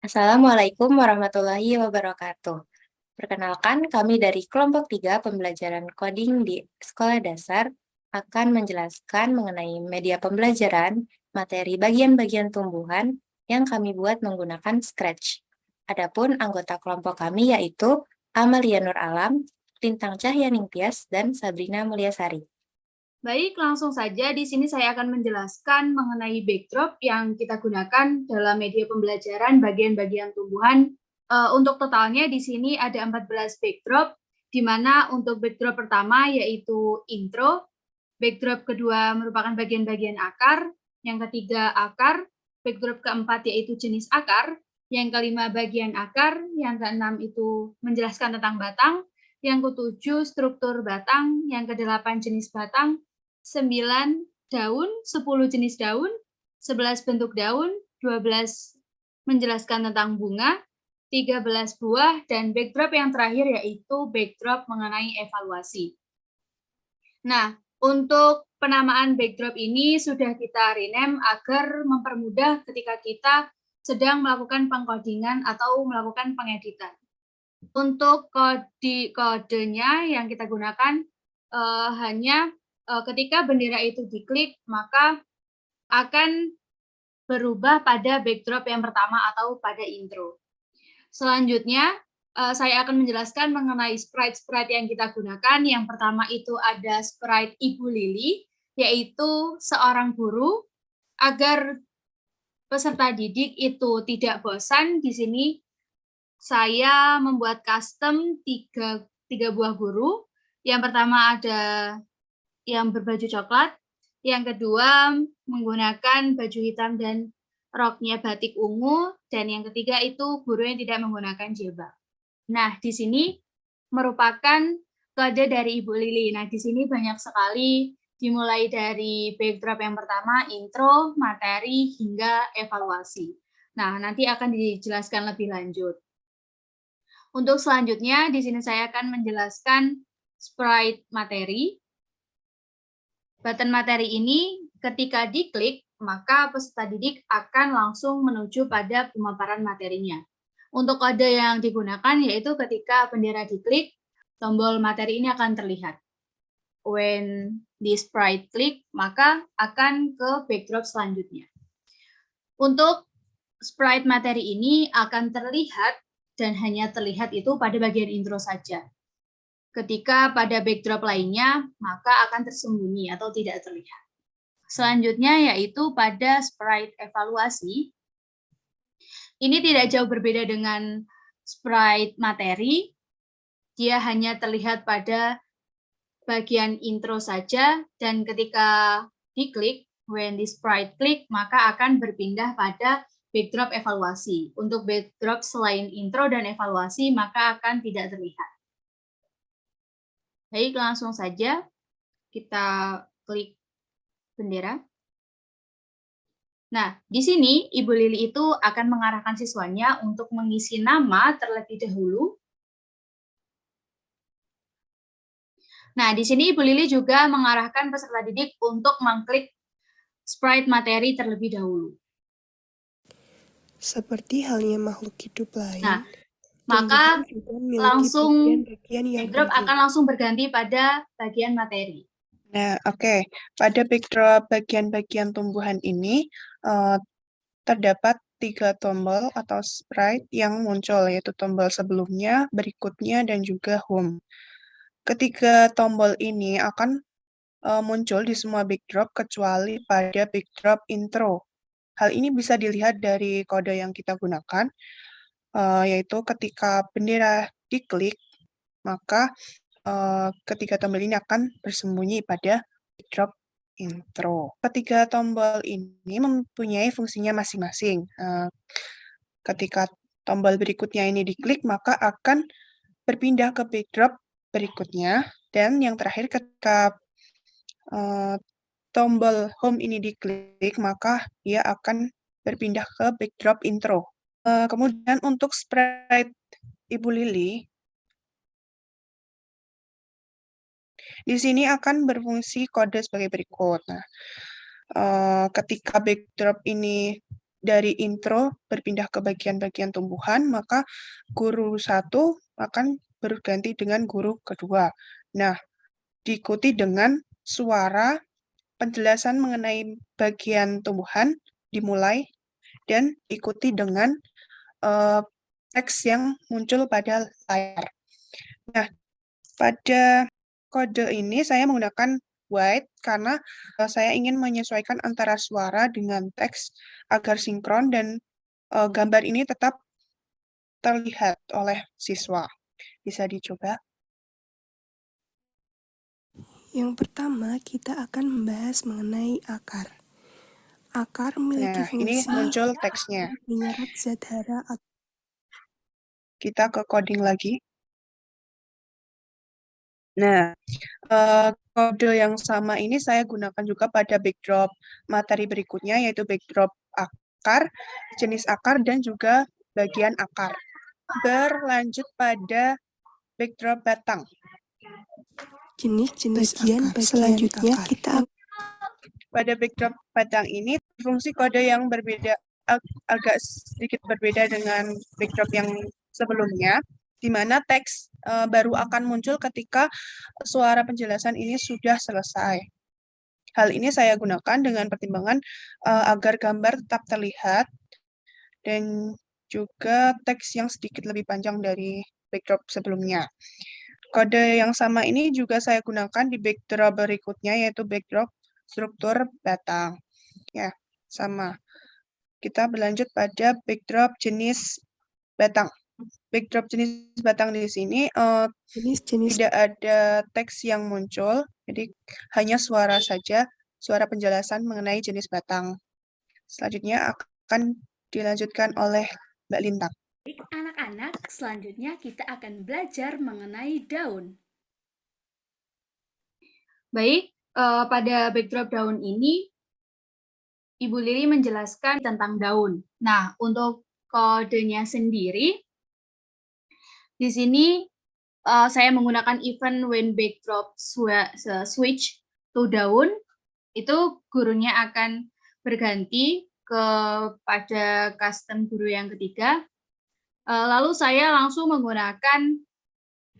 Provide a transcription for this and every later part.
Assalamualaikum warahmatullahi wabarakatuh. Perkenalkan, kami dari kelompok 3 pembelajaran coding di sekolah dasar akan menjelaskan mengenai media pembelajaran, materi bagian-bagian tumbuhan yang kami buat menggunakan Scratch. Adapun anggota kelompok kami yaitu Amalia Nur Alam, Lintang Cahya Ningtyas, dan Sabrina Mulyasari. Baik, langsung saja di sini saya akan menjelaskan mengenai backdrop yang kita gunakan dalam media pembelajaran bagian-bagian tumbuhan. Untuk totalnya di sini ada 14 backdrop, di mana untuk backdrop pertama yaitu intro, backdrop kedua merupakan bagian-bagian akar, yang ketiga akar, backdrop keempat yaitu jenis akar, yang kelima bagian akar, yang keenam itu menjelaskan tentang batang, yang ketujuh struktur batang, yang kedelapan jenis batang, 9 daun, 10 jenis daun, 11 bentuk daun, 12 menjelaskan tentang bunga, 13 buah, dan backdrop yang terakhir yaitu backdrop mengenai evaluasi. Nah, untuk penamaan backdrop ini sudah kita rename agar mempermudah ketika kita sedang melakukan pengkodingan atau melakukan pengeditan. Untuk kodenya yang kita gunakan hanya ketika bendera itu diklik, maka akan berubah pada backdrop yang pertama atau pada intro. Selanjutnya, saya akan menjelaskan mengenai sprite-sprite yang kita gunakan. Yang pertama itu ada sprite Ibu Lili, yaitu seorang guru. Agar peserta didik itu tidak bosan, di sini saya membuat custom tiga buah guru. Yang pertama ada yang berbaju coklat, yang kedua menggunakan baju hitam dan roknya batik ungu, dan yang ketiga itu guru yang tidak menggunakan jilbab. Nah, di sini merupakan kode dari Ibu Lili. Nah, di sini banyak sekali, dimulai dari backdrop yang pertama, intro, materi, hingga evaluasi. Nah, nanti akan dijelaskan lebih lanjut. Untuk selanjutnya, di sini saya akan menjelaskan sprite materi. Button materi ini ketika diklik, maka peserta didik akan langsung menuju pada pemaparan materinya. Untuk kode yang digunakan yaitu ketika bendera diklik, tombol materi ini akan terlihat. When the sprite klik, maka akan ke backdrop selanjutnya. Untuk sprite materi ini akan terlihat dan hanya terlihat itu pada bagian intro saja. Ketika pada backdrop lainnya, maka akan tersembunyi atau tidak terlihat. Selanjutnya yaitu pada sprite evaluasi. Ini tidak jauh berbeda dengan sprite materi. Dia hanya terlihat pada bagian intro saja, dan ketika diklik, when the sprite klik, maka akan berpindah pada backdrop evaluasi. Untuk backdrop selain intro dan evaluasi, maka akan tidak terlihat. Baik, langsung saja kita klik bendera. Nah, di sini Ibu Lili itu akan mengarahkan siswanya untuk mengisi nama terlebih dahulu. Nah, di sini Ibu Lili juga mengarahkan peserta didik untuk mengklik sprite materi terlebih dahulu. Seperti halnya makhluk hidup lain, Nah, maka langsung backdrop akan langsung berganti pada bagian materi. Nah, oke. Pada backdrop bagian-bagian tumbuhan ini terdapat 3 tombol atau sprite yang muncul, yaitu tombol sebelumnya, berikutnya, dan juga home. Ketiga tombol ini akan muncul di semua backdrop kecuali pada backdrop intro. Hal ini bisa dilihat dari kode yang kita gunakan, yaitu ketika bendera diklik, maka ketiga tombol ini akan bersembunyi pada backdrop intro. Ketiga tombol ini mempunyai fungsinya masing-masing. Ketika tombol berikutnya ini diklik, maka akan berpindah ke backdrop berikutnya. Dan yang terakhir, ketika tombol home ini diklik, maka dia akan berpindah ke backdrop intro. Kemudian untuk sprite Ibu Lili, di sini akan berfungsi kode sebagai berikut. Nah, ketika backdrop ini dari intro berpindah ke bagian-bagian tumbuhan, maka guru 1 akan berganti dengan guru kedua. Nah, diikuti dengan suara penjelasan mengenai bagian tumbuhan dimulai dan ikuti dengan teks yang muncul pada layar. Nah, pada kode ini saya menggunakan white karena saya ingin menyesuaikan antara suara dengan teks agar sinkron dan gambar ini tetap terlihat oleh siswa. Bisa dicoba. Yang pertama, kita akan membahas mengenai akar. Akar memiliki Nah, ini fungsi muncul teksnya. menyerap zat hara atau Kita ke coding lagi. Nah, kode yang sama ini saya gunakan juga pada backdrop materi berikutnya, yaitu backdrop akar, jenis akar, dan juga bagian akar. Berlanjut pada backdrop batang. jenis-jenis akar. Selanjutnya kita Pada backdrop batang ini, fungsi kode yang berbeda agak sedikit berbeda dengan backdrop yang sebelumnya, di mana teks baru akan muncul ketika suara penjelasan ini sudah selesai. Hal ini saya gunakan dengan pertimbangan agar gambar tetap terlihat dan juga teks yang sedikit lebih panjang dari backdrop sebelumnya. Kode yang sama ini juga saya gunakan di backdrop berikutnya, yaitu backdrop struktur batang. Ya, sama. Kita berlanjut pada backdrop jenis batang. Backdrop jenis batang di sini jenis-jenis tidak ada teks yang muncul, jadi hanya suara saja, suara penjelasan mengenai jenis batang. Selanjutnya akan dilanjutkan oleh Mbak Lintang. Baik, anak-anak, selanjutnya kita akan belajar mengenai daun. Baik, pada backdrop daun ini, Ibu Lili menjelaskan tentang daun. Nah, untuk kodenya sendiri, di sini saya menggunakan event when backdrop switch to daun, itu gurunya akan berganti kepada custom guru yang ketiga. Lalu saya langsung menggunakan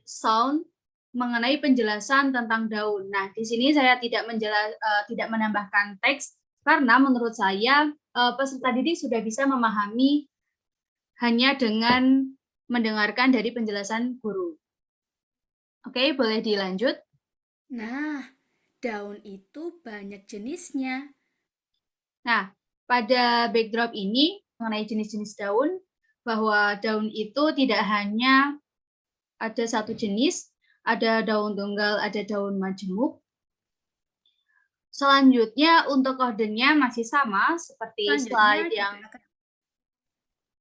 sound mengenai penjelasan tentang daun. Nah, di sini saya tidak menambahkan teks karena menurut saya peserta didik sudah bisa memahami hanya dengan mendengarkan dari penjelasan guru. Oke, boleh dilanjut. Nah, daun itu banyak jenisnya. Nah, pada backdrop ini mengenai jenis-jenis daun, bahwa daun itu tidak hanya ada satu jenis, ada daun tunggal, ada daun majemuk. Selanjutnya untuk kodenya masih sama seperti slide yang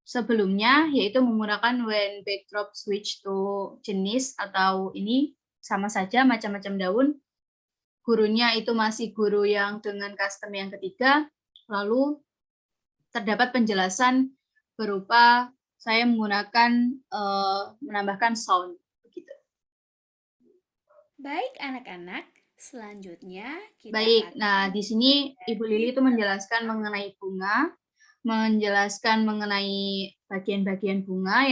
sebelumnya, yaitu menggunakan when backdrop switch to jenis, atau ini sama saja macam-macam daun. Gurunya itu masih guru yang dengan custom yang ketiga, lalu terdapat penjelasan berupa saya menggunakan menambahkan sound begitu. Baik, anak-anak, selanjutnya kita Baik, nah di sini Ibu Lili itu menjelaskan mengenai bunga, menjelaskan mengenai bagian-bagian bunga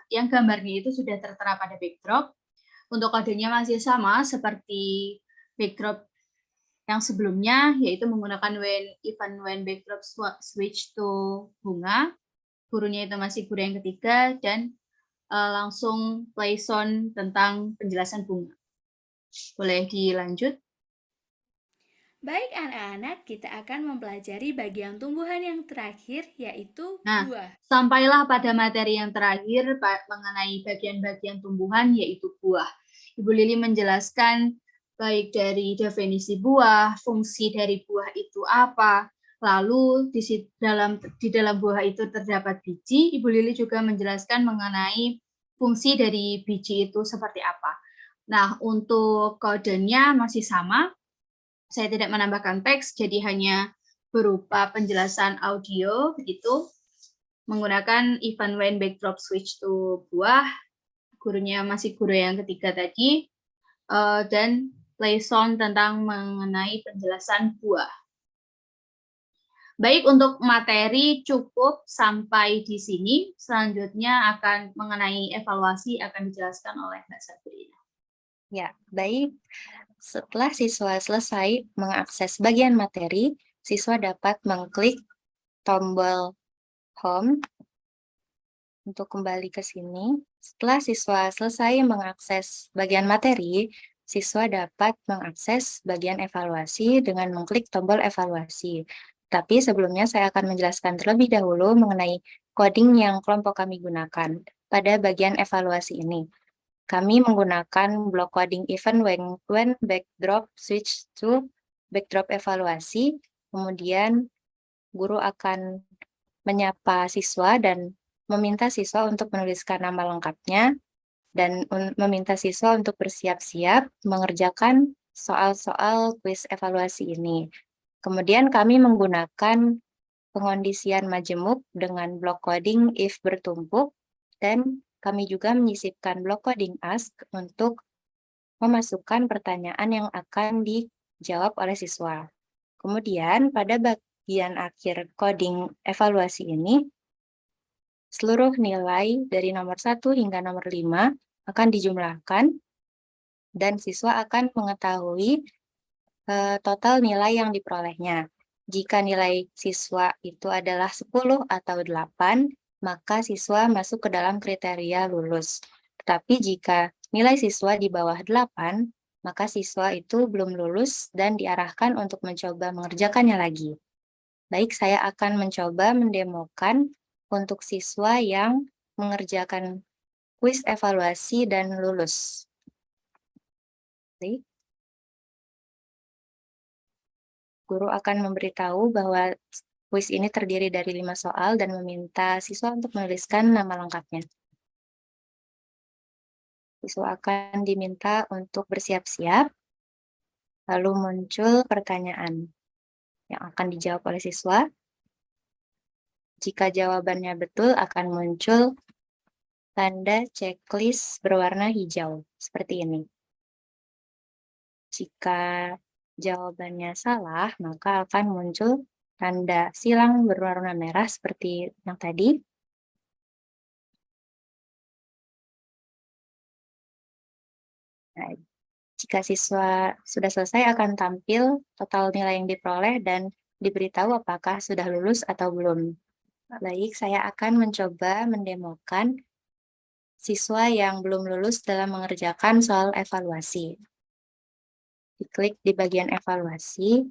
yang gambarnya itu sudah tertera pada backdrop. Untuk kodenya masih sama seperti backdrop yang sebelumnya, yaitu menggunakan when backdrop switch to bunga. Gurunya itu masih guru yang ketiga, dan langsung play sound tentang penjelasan bunga. Boleh dilanjut. Baik, anak-anak, kita akan mempelajari bagian tumbuhan yang terakhir, yaitu Nah, buah. sampailah pada materi yang terakhir mengenai bagian-bagian tumbuhan, yaitu buah. Ibu Lili menjelaskan baik dari definisi buah, fungsi dari buah itu apa, lalu di dalam buah itu terdapat biji. Ibu Lili juga menjelaskan mengenai fungsi dari biji itu seperti apa. Nah, untuk kodenya masih sama. Saya tidak menambahkan teks, jadi hanya berupa penjelasan audio begitu. Menggunakan event when backdrop switch to buah, gurunya masih guru yang ketiga tadi, dan play sound tentang mengenai penjelasan buah. Baik, untuk materi cukup sampai di sini. Selanjutnya akan mengenai evaluasi akan dijelaskan oleh Mbak Sabrina. Ya, baik. Setelah siswa selesai mengakses bagian materi, siswa dapat mengklik tombol Home untuk kembali ke sini. Setelah siswa selesai mengakses bagian materi, siswa dapat mengakses bagian evaluasi dengan mengklik tombol evaluasi. Tapi sebelumnya saya akan menjelaskan terlebih dahulu mengenai coding yang kelompok kami gunakan pada bagian evaluasi ini. Kami menggunakan block coding event when backdrop switch to backdrop evaluasi, kemudian guru akan menyapa siswa dan meminta siswa untuk menuliskan nama lengkapnya dan meminta siswa untuk bersiap-siap mengerjakan soal-soal kuis evaluasi ini. Kemudian kami menggunakan pengondisian majemuk dengan block coding if bertumpuk, dan kami juga menyisipkan block coding ask untuk memasukkan pertanyaan yang akan dijawab oleh siswa. Kemudian pada bagian akhir coding evaluasi ini, seluruh nilai dari nomor 1 hingga nomor 5 akan dijumlahkan dan siswa akan mengetahui total nilai yang diperolehnya. Jika nilai siswa itu adalah 10 atau 8, maka siswa masuk ke dalam kriteria lulus. Tetapi jika nilai siswa di bawah 8, maka siswa itu belum lulus dan diarahkan untuk mencoba mengerjakannya lagi. Baik, saya akan mencoba mendemokan untuk siswa yang mengerjakan kuis evaluasi dan lulus. Baik. Guru akan memberitahu bahwa kuis ini terdiri dari 5 soal dan meminta siswa untuk menuliskan nama lengkapnya. Siswa akan diminta untuk bersiap-siap, lalu muncul pertanyaan yang akan dijawab oleh siswa. Jika jawabannya betul, akan muncul tanda checklist berwarna hijau, seperti ini. Jika jawabannya salah, maka akan muncul tanda silang berwarna merah seperti yang tadi. Nah, jika siswa sudah selesai akan tampil total nilai yang diperoleh dan diberitahu apakah sudah lulus atau belum. Baik, saya akan mencoba mendemokan siswa yang belum lulus dalam mengerjakan soal evaluasi. Diklik di bagian evaluasi.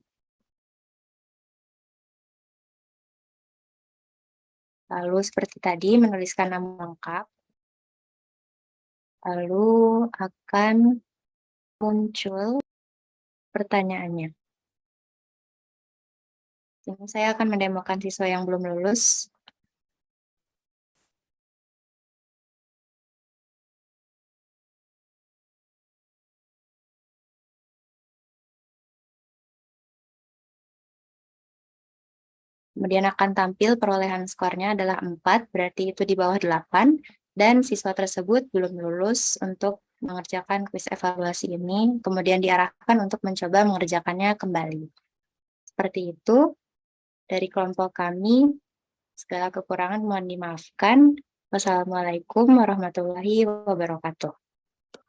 Lalu seperti tadi menuliskan nama lengkap. Lalu akan muncul pertanyaannya. Ini saya akan mendemokan siswa yang belum lulus. Kemudian akan tampil perolehan skornya adalah 4, berarti itu di bawah 8, dan siswa tersebut belum lulus untuk mengerjakan kuis evaluasi ini, kemudian diarahkan untuk mencoba mengerjakannya kembali. Seperti itu, dari kelompok kami, segala kekurangan mohon dimaafkan. Wassalamualaikum warahmatullahi wabarakatuh.